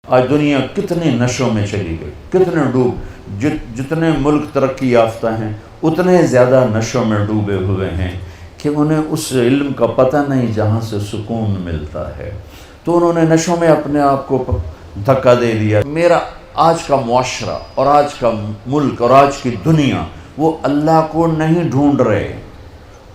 آج دنیا کتنے نشوں میں چلی گئی، کتنے جتنے ملک ترقی یافتہ ہیں اتنے زیادہ نشوں میں ڈوبے ہوئے ہیں کہ انہیں اس علم کا پتہ نہیں جہاں سے سکون ملتا ہے، تو انہوں نے نشوں میں اپنے آپ کو دھکا دے دیا۔ میرا آج کا معاشرہ اور آج کا ملک اور آج کی دنیا وہ اللہ کو نہیں ڈھونڈ رہے،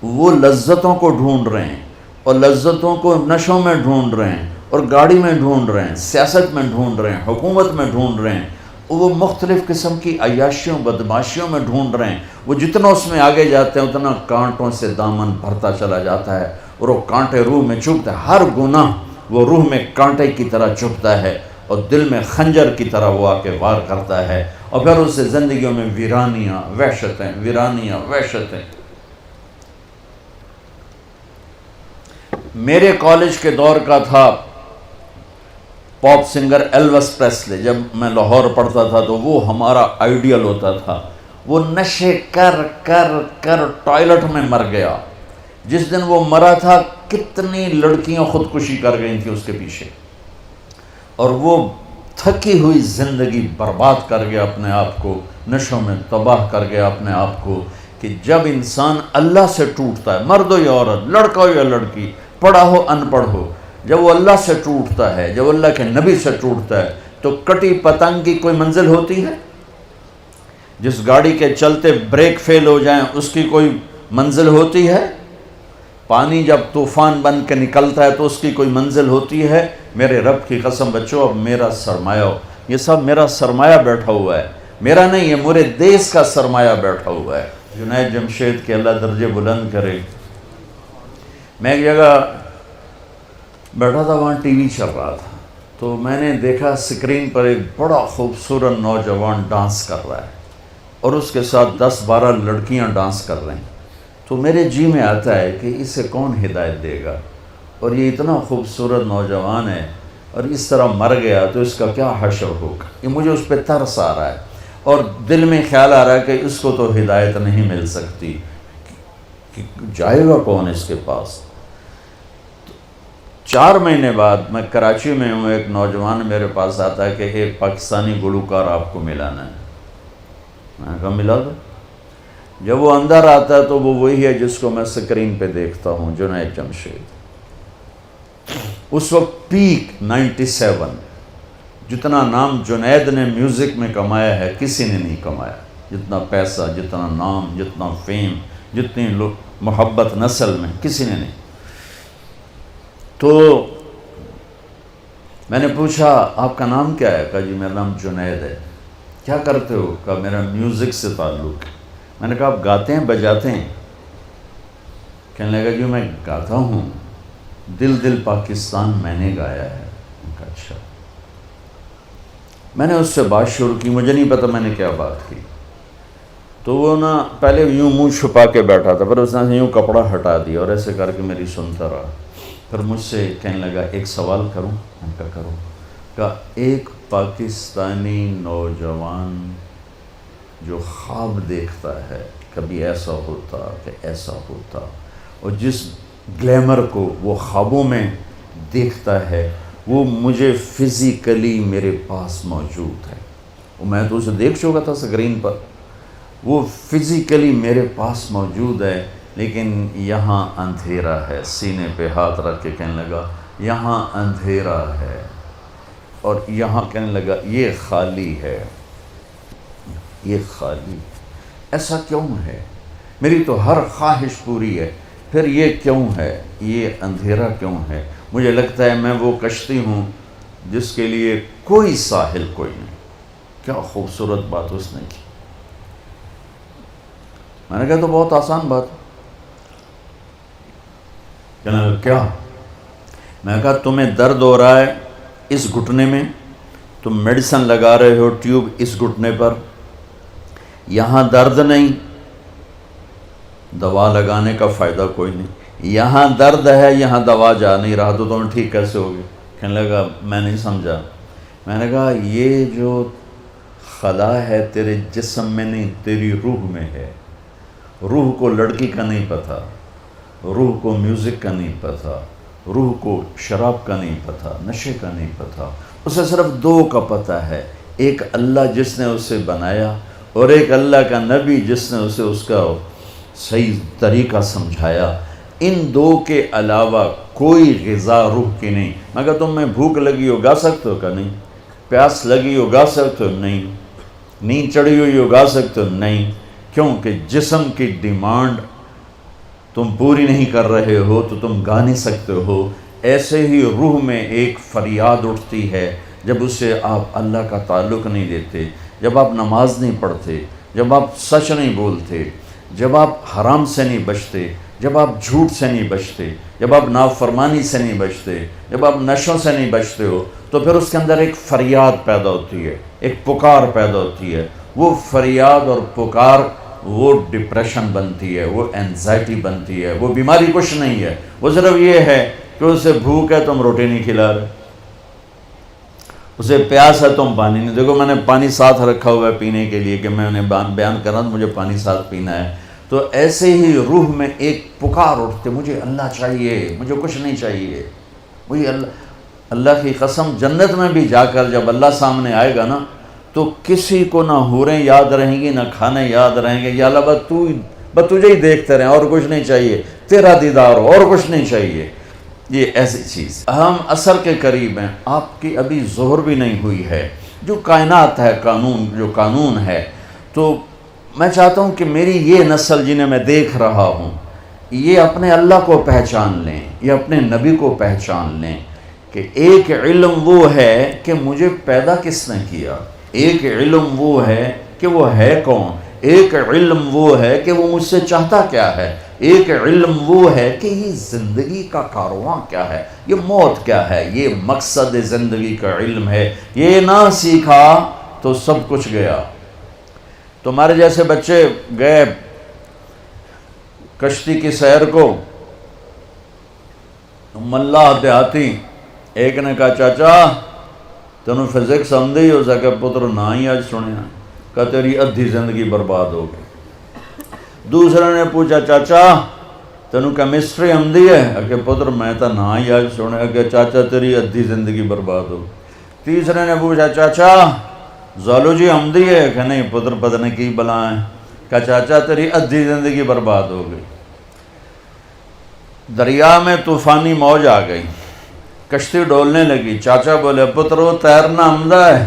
وہ لذتوں کو ڈھونڈ رہے ہیں، اور لذتوں کو نشوں میں ڈھونڈ رہے ہیں، اور گاڑی میں ڈھونڈ رہے ہیں، سیاست میں ڈھونڈ رہے ہیں، حکومت میں ڈھونڈ رہے ہیں، وہ مختلف قسم کی عیاشیوں بدماشیوں میں ڈھونڈ رہے ہیں۔ وہ جتنا اس میں آگے جاتے ہیں اتنا کانٹوں سے دامن بھرتا چلا جاتا ہے، اور وہ کانٹے روح میں چبھتے ہیں، ہر گناہ وہ روح میں کانٹے کی طرح چبھتا ہے اور دل میں خنجر کی طرح وہ آ کے وار کرتا ہے، اور پھر اس سے زندگیوں میں ویرانیاں وحشتیں۔ میرے کالج کے دور کا تھا پاپ سنگر ایلوس پریسلے، جب میں لاہور پڑھتا تھا تو وہ ہمارا آئیڈیل ہوتا تھا۔ وہ نشے کر کر کر ٹوائلٹ میں مر گیا۔ جس دن وہ مرا تھا کتنی لڑکیاں خودکشی کر گئی تھیں اس کے پیچھے، اور وہ تھکی ہوئی زندگی برباد کر گیا اپنے آپ کو، نشوں میں تباہ کر گیا اپنے آپ کو۔ کہ جب انسان اللہ سے ٹوٹتا ہے، مرد ہو یا عورت، لڑکا ہو یا لڑکی، پڑھا ہو ان پڑھ ہو، جب وہ اللہ سے ٹوٹتا ہے، جب اللہ کے نبی سے ٹوٹتا ہے، تو کٹی پتنگ کی کوئی منزل ہوتی ہے؟ جس گاڑی کے چلتے بریک فیل ہو جائیں اس کی کوئی منزل ہوتی ہے؟ پانی جب طوفان بن کے نکلتا ہے تو اس کی کوئی منزل ہوتی ہے؟ میرے رب کی قسم بچو، اب میرا سرمایہ ہو، یہ سب میرا سرمایہ بیٹھا ہوا ہے، میرا نہیں، یہ میرے دیس کا سرمایہ بیٹھا ہوا ہے۔ جنید جمشید کے اللہ درجے بلند کرے۔ میں ایک جگہ بیٹھا تھا، وہاں ٹی وی چل رہا تھا، تو میں نے دیکھا اسکرین پر ایک بڑا خوبصورت نوجوان ڈانس کر رہا ہے، اور اس کے ساتھ 10-12 لڑکیاں ڈانس کر رہے ہیں۔ تو میرے جی میں آتا ہے کہ اسے کون ہدایت دے گا، اور یہ اتنا خوبصورت نوجوان ہے اور اس طرح مر گیا تو اس کا کیا حشر ہوگا۔ یہ مجھے اس پہ ترس آ رہا ہے، اور دل میں خیال آ رہا ہے کہ اس کو تو ہدایت نہیں مل سکتی، کہ جائے گا کون اس کے پاس۔ 4 مہینے بعد میں کراچی میں ہوں، ایک نوجوان میرے پاس آتا ہے کہ ایک پاکستانی گلوکار آپ کو ملانا ہے۔ میں نے کہا ملا دو۔ جب وہ اندر آتا ہے تو وہ وہی ہے جس کو میں سکرین پہ دیکھتا ہوں، جنید جمشید۔ اس وقت پیک 97، جتنا نام جنید نے میوزک میں کمایا ہے کسی نے نہیں کمایا، جتنا پیسہ، جتنا نام، جتنا فیم، جتنی محبت نسل میں، کسی نے نہیں۔ تو میں نے پوچھا آپ کا نام کیا ہے؟ کہا جی میرا نام جنید ہے۔ کیا کرتے ہو؟ کہا میرا میوزک سے تعلق ہے۔ میں نے کہا آپ گاتے ہیں بجاتے ہیں؟ کہنے لگا جی میں گاتا ہوں، دل دل پاکستان میں نے گایا ہے۔ میں نے کہا اچھا۔ میں نے اس سے بات شروع کی، مجھے نہیں پتا میں نے کیا بات کی۔ تو وہ نا پہلے یوں منہ چھپا کے بیٹھا تھا، پھر اس نے یوں کپڑا ہٹا دیا اور ایسے کر کے میری سنتا رہا۔ پھر مجھ سے کہنے لگا ایک سوال کروں؟ میں نے کہا کرو۔ کہا ایک پاکستانی نوجوان جو خواب دیکھتا ہے کبھی ایسا ہوتا کہ ایسا ہوتا، اور جس گلیمر کو وہ خوابوں میں دیکھتا ہے وہ مجھے فزیکلی میرے پاس موجود ہے۔ میں تو اسے دیکھ چکا تھا اسکرین پر، وہ فزیکلی میرے پاس موجود ہے، لیکن یہاں اندھیرا ہے۔ سینے پہ ہاتھ رکھ کے کہنے لگا یہاں اندھیرا ہے، اور یہاں کہنے لگا یہ خالی ہے، یہ خالی۔ ایسا کیوں ہے؟ میری تو ہر خواہش پوری ہے، پھر یہ کیوں ہے؟ یہ اندھیرا کیوں ہے؟ مجھے لگتا ہے میں وہ کشتی ہوں جس کے لیے کوئی ساحل کوئی نہیں۔ کیا خوبصورت بات اس نے کی۔ میں نے کہا تو بہت آسان بات۔ کہنے لگا کیا؟ میں نے کہا تمہیں درد ہو رہا ہے اس گھٹنے میں، تم میڈیسن لگا رہے ہو ٹیوب اس گھٹنے پر، یہاں درد نہیں، دوا لگانے کا فائدہ کوئی نہیں، یہاں درد ہے، یہاں دوا جا نہیں رہا، تو تمہیں ٹھیک کیسے ہوگی؟ کہنے لگا میں نہیں سمجھا۔ میں نے کہا یہ جو خلا ہے تیرے جسم میں نہیں، تیری روح میں ہے۔ روح کو لڑکی کا نہیں پتہ، روح کو میوزک کا نہیں پتہ، روح کو شراب کا نہیں پتہ، نشے کا نہیں پتہ، اسے صرف دو کا پتہ ہے، ایک اللہ جس نے اسے بنایا اور ایک اللہ کا نبی جس نے اسے اس کا صحیح طریقہ سمجھایا۔ ان دو کے علاوہ کوئی غذا روح کی نہیں۔ مگر تم میں بھوک لگی اگا سکتے ہو کہ نہیں؟ پیاس لگی اگا سکتے ہو؟ نہیں۔ نیند چڑھی ہوئی اگا سکتے ہو؟ نہیں، کیونکہ جسم کی ڈیمانڈ تم پوری نہیں کر رہے ہو تو تم گا نہیں سکتے ہو۔ ایسے ہی روح میں ایک فریاد اٹھتی ہے جب اسے آپ اللہ کا تعلق نہیں دیتے، جب آپ نماز نہیں پڑھتے، جب آپ سچ نہیں بولتے، جب آپ حرام سے نہیں بچتے، جب آپ جھوٹ سے نہیں بچتے، جب آپ نافرمانی سے نہیں بچتے، جب آپ نشوں سے نہیں بچتے ہو، تو پھر اس کے اندر ایک فریاد پیدا ہوتی ہے، ایک پکار پیدا ہوتی ہے۔ وہ فریاد اور پکار وہ ڈپریشن بنتی ہے، وہ اینزائٹی بنتی ہے، وہ بیماری کچھ نہیں ہے، وہ صرف یہ ہے کہ اسے بھوک ہے تم روٹی نہیں کھلا رہے، اسے پیاس ہے تم پانی نہیں۔ دیکھو میں نے پانی ساتھ رکھا ہوا ہے پینے کے لیے کہ میں انہیں بیان کر رہا ہوں، مجھے پانی ساتھ پینا ہے۔ تو ایسے ہی روح میں ایک پکار اٹھتے، مجھے اللہ چاہیے، مجھے کچھ نہیں چاہیے، مجھے اللہ کی قسم جنت میں بھی جا کر جب اللہ سامنے آئے گا نا تو کسی کو نہ حوریں یاد رہیں گی، نہ کھانے یاد رہیں گے، یا اللہ بس تجھے ہی دیکھتے رہیں، اور کچھ نہیں چاہیے، تیرا دیدار ہو، اور کچھ نہیں چاہیے۔ یہ ایسی چیز، ہم عصر کے قریب ہیں، آپ کی ابھی ظہر بھی نہیں ہوئی ہے، جو کائنات ہے، جو قانون ہے، تو میں چاہتا ہوں کہ میری یہ نسل جنہیں میں دیکھ رہا ہوں، یہ اپنے اللہ کو پہچان لیں، یہ اپنے نبی کو پہچان لیں کہ ایک علم وہ ہے کہ مجھے پیدا کس نے کیا، ایک علم وہ ہے کہ وہ ہے کون، ایک علم وہ ہے کہ وہ مجھ سے چاہتا کیا ہے، ایک علم وہ ہے کہ یہ زندگی کا کارواں کیا ہے، یہ موت کیا ہے، یہ مقصد زندگی کا علم ہے۔ یہ نہ سیکھا تو سب کچھ گیا۔ تمہارے جیسے بچے گئے کشتی کی سیر کو، ملا دیہاتی ایک نے کہا چاچا تینوں فزکس آندی ہو سکے پتر نہ ہی آج سنیا، کہ تیری ادھی زندگی برباد ہو گئی۔ دوسرے نے پوچھا چاچا تینوں کیمسٹری آندی ہے، کہ پتر میں تو نہ ہی آج سنیا، کہ چاچا تیری ادھی زندگی برباد ہو گئی۔ تیسرے نے پوچھا چاچا زالوجی آمدی ہے، کہ نہیں پتر پتہ نہیں کی بلائیں، کہ چاچا تیری ادھی زندگی برباد ہو گئی۔ دریا میں طوفانی موج آ گئی، کشتی ڈولنے لگی، چاچا بولے پتر وہ تیرنا آمدہ ہے،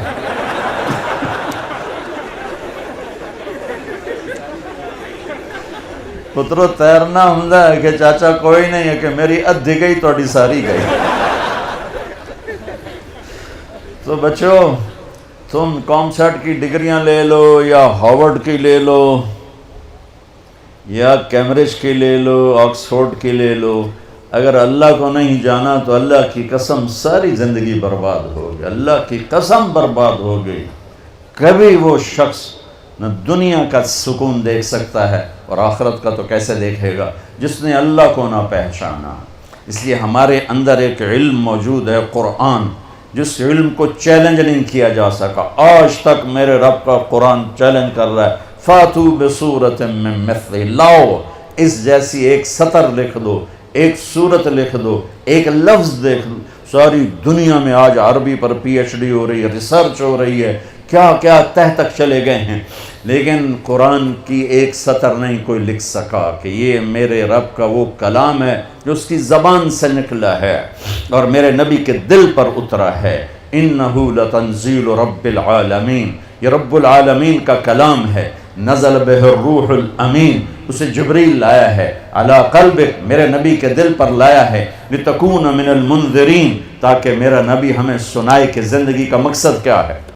پتر وہ تیرنا آمدہ ہے، کہ چاچا کوئی نہیں ہے، کہ میری ادھی گئی توڑی ساری گئی۔ تو بچوں تم کامسیٹ کی ڈگریاں لے لو یا ہارورڈ کی لے لو یا کیمبرج کی لے لو، آکسفورڈ کی لے لو، اگر اللہ کو نہیں جانا تو اللہ کی قسم ساری زندگی برباد ہو گئی، اللہ کی قسم برباد ہو گئی۔ کبھی وہ شخص نہ دنیا کا سکون دیکھ سکتا ہے اور آخرت کا تو کیسے دیکھے گا جس نے اللہ کو نہ پہچانا۔ اس لیے ہمارے اندر ایک علم موجود ہے، قرآن، جس علم کو چیلنج نہیں کیا جا سکا۔ آج تک میرے رب کا قرآن چیلنج کر رہا ہے، فاتو بصورت من مثلہ، لاؤ اس جیسی ایک سطر لکھ دو، ایک صورت لکھ دو، ایک لفظ دیکھ دو۔ ساری دنیا میں آج عربی پر پی ایچ ڈی ہو رہی ہے، ریسرچ ہو رہی ہے، کیا کیا تہ تک چلے گئے ہیں، لیکن قرآن کی ایک سطر نہیں کوئی لکھ سکا کہ یہ میرے رب کا وہ کلام ہے جو اس کی زبان سے نکلا ہے اور میرے نبی کے دل پر اترا ہے۔ انہو لتنزیل رب العالمین، یہ رب العالمین کا کلام ہے، نزل بہ الروح الامین، اسے جبریل لایا ہے، علی قلبک، میرے نبی کے دل پر لایا ہے، لتکون من المنذرین، تاکہ میرا نبی ہمیں سنائے کہ زندگی کا مقصد کیا ہے۔